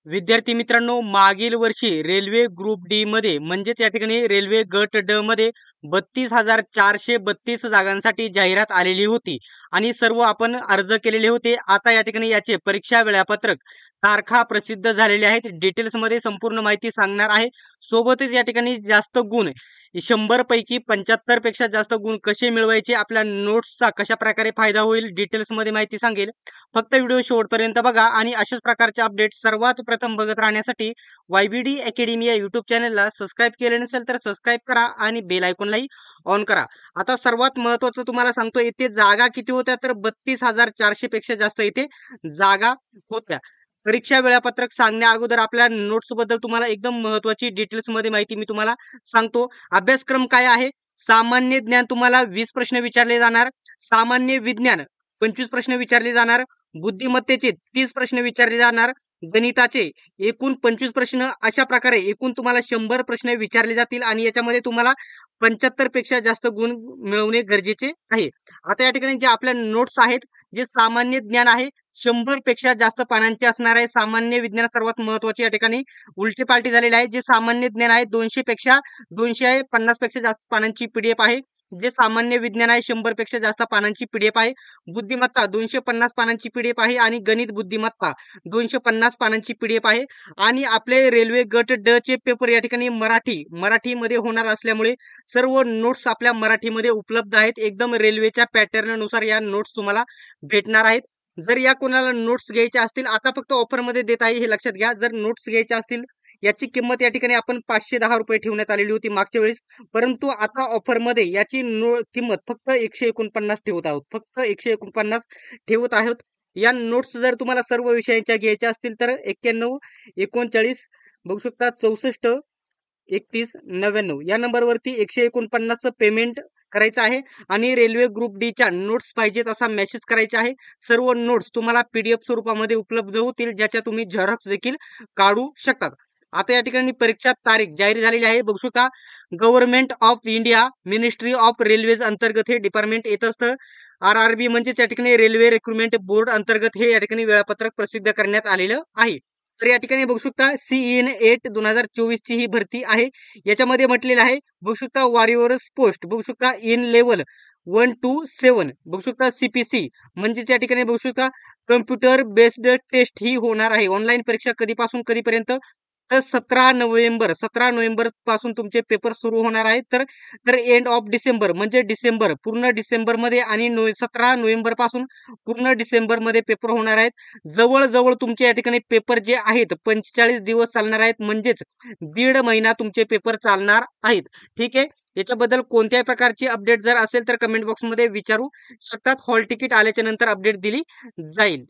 विद्यार्थी मित्रांनो, मागील वर्षी रेल्वे ग्रुप डी मध्ये म्हणजेच या ठिकाणी रेल्वे गट ड मध्ये 32,432 जागांसाठी जाहिरात आलेली होती आणि सर्व आपण अर्ज केलेले होते. आता या ठिकाणी याचे परीक्षा वेळापत्रक, तारखा प्रसिद्ध झालेले आहेत. डिटेल्स मध्ये संपूर्ण माहिती सांगणार आहे. सोबतच या ठिकाणी जास्त गुण 100 पैकी 75 पेक्षा जास्त गुण कसे मिळवायचे, आपल्या नोट्सचा कशा प्रकारे फायदा होईल, डिटेल्स मध्ये माहिती सांगेल. फक्त व्हिडिओ शेवटपर्यंत बघा आणि अशाच प्रकारचे अपडेट सर्वात प्रथम बघत राहण्यासाठी YBD अकॅडमी या युट्यूब चॅनलला सबस्क्राईब केले नसेल तर सबस्क्राईब करा आणि बेल आयकॉनलाही ऑन करा. आता सर्वात महत्त्वाचं तुम्हाला सांगतो, इथे जागा किती होत्या तर 32,400 पेक्षा जास्त इथे जागा होत्या. परीक्षा वेळापत्रक सांगण्या अगोदर आपल्या नोट्स बद्दल तुम्हाला एकदम महत्त्वाची डिटेल्स मध्ये माहिती मी तुम्हाला सांगतो. अभ्यासक्रम काय आहे? सामान्य ज्ञान तुम्हाला 20 प्रश्न विचारले जाणार, सामान्य विज्ञान 25 प्रश्न विचारले जाणार, बुद्धिमत्तेचे 30 प्रश्न विचारले जाणार, गणिताचे एकूण 25 प्रश्न, अशा प्रकारे एकूण तुम्हाला 100 प्रश्न विचारले जातील आणि याच्यामध्ये तुम्हाला 75 पेक्षा जास्त गुण मिळवणे गरजेचे आहे. आता या ठिकाणी जे आपल्या नोट्स आहेत, जे सामान्य ज्ञान आहे 100 पेक्षा जास्त पानांचे असणार आहे. सामान्य विज्ञान सर्वात महत्त्वाचे या ठिकाणी उलटी पालटी झालेली आहे. जे सामान्य ज्ञान आहे 250 पेक्षा जास्त पानांची PDF आहे. जे सामान्य विज्ञान आहे 100 पेक्षा जास्त पानांची PDF आहे. बुद्धिमत्ता 250 पानांची PDF आहे आणि गणित बुद्धिमत्ता 250 पानांची PDF आहे. आणि आपले रेल्वे गट ड चे पेपर या ठिकाणी मराठीमध्ये होणार असल्यामुळे सर्व नोट्स आपल्या मराठीमध्ये उपलब्ध आहेत. एकदम रेल्वेच्या पॅटर्न नुसार या नोट्स तुम्हाला भेटणार आहेत. जर या कोणाला नोट्स घ्यायच्या असतील, आता फक्त ऑफर मध्ये देत आहे हे लक्षात घ्या. जर नोट्स घ्यायच्या असतील, याची किंमत या ठिकाणी आपण 510 रुपये ठेवण्यात आलेली होती मागच्या वेळेस, परंतु आता ऑफर मध्ये याची किंमत फक्त 149 ठेवत आहोत. फक्त 149 ठेवत आहोत. या नोट्स जर तुम्हाला सर्व विषयांच्या घ्यायच्या असतील तर 91 39 बघू शकता 64 31 99 या नंबरवरती 149 पेमेंट करायचं आहे आणि रेल्वे ग्रुप डी च्या नोट्स पाहिजेत असा मेसेज करायचा आहे. सर्व नोट्स तुम्हाला PDF स्वरूपामध्ये उपलब्ध होतील, ज्याच्या तुम्ही झेरॉक्स देखील काढू शकतात. आता या ठिकाणी परीक्षा तारीख जाहीर झालेली आहे. बघू शकता, government of India ministry of railways अंतर्गत हे डिपार्टमेंट येत असतं. RRB म्हणजे या ठिकाणी रेल्वे रिक्रुटमेंट बोर्ड अंतर्गत हे या ठिकाणी वेळापत्रक प्रसिद्ध करण्यात आलेलं आहे. तर या ठिकाणी बघू शकता CEN8 2024 ची ही भरती आहे. याच्यामध्ये म्हटलेलं आहे, बघू शकता वॉरियर्स पोस्ट, बघू शकता इन लेवल 1 to 7, बघू शकता CPC म्हणजे या ठिकाणी बघू शकता कम्प्युटर बेस्ड टेस्ट ही होणार आहे. ऑनलाईन परीक्षा कधीपासून कधीपर्यंत तर 17 नोव्हेंबर पासून तुमचे पेपर सुरू होणार आहेत. तर एंड ऑफ डिसेंबर म्हणजे पूर्ण डिसेंबर मध्ये आणि 17 नोव्हेंबर पासून पूर्ण डिसेंबर मध्ये पेपर होणार आहेत. जवळजवळ तुमचे या ठिकाणी पेपर जे आहेत 45 दिवस चालणार आहेत, म्हणजेच 1.5 महिना तुमचे पेपर चालणार आहेत. ठीक आहे. याच्याबद्दल कोणत्याही प्रकारची अपडेट जर असेल तर कमेंट बॉक्स मध्ये विचारू शकतात. हॉल तिकीट आल्याच्या नंतर अपडेट दिली जाईल.